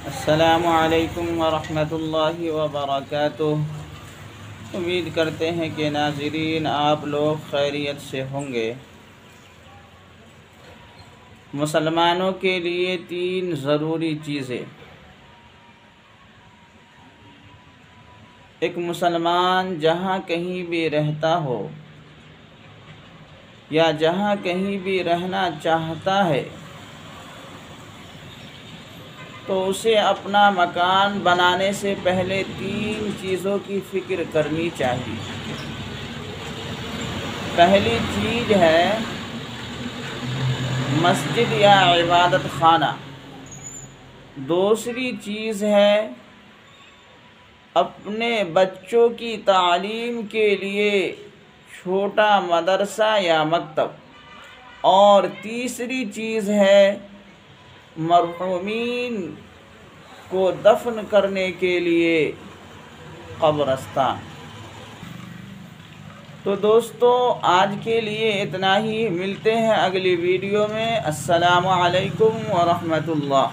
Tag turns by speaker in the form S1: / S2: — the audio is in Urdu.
S1: السلام علیکم ورحمۃ اللہ وبرکاتہ۔ امید کرتے ہیں کہ ناظرین آپ لوگ خیریت سے ہوں گے۔ مسلمانوں کے لیے 3 ضروری چیزیں۔ ایک مسلمان جہاں کہیں بھی رہتا ہو یا جہاں کہیں بھی رہنا چاہتا ہے تو اسے اپنا مکان بنانے سے پہلے 3 چیزوں کی فکر کرنی چاہیے۔ پہلی چیز ہے مسجد یا عبادت خانہ۔ دوسری چیز ہے اپنے بچوں کی تعلیم کے لیے چھوٹا مدرسہ یا مکتب، اور تیسری چیز ہے مرحومین کو دفن کرنے کے لیے قبرستان۔ تو دوستو آج کے لیے اتنا ہی، ملتے ہیں اگلی ویڈیو میں۔ السلام علیکم ورحمۃ اللہ۔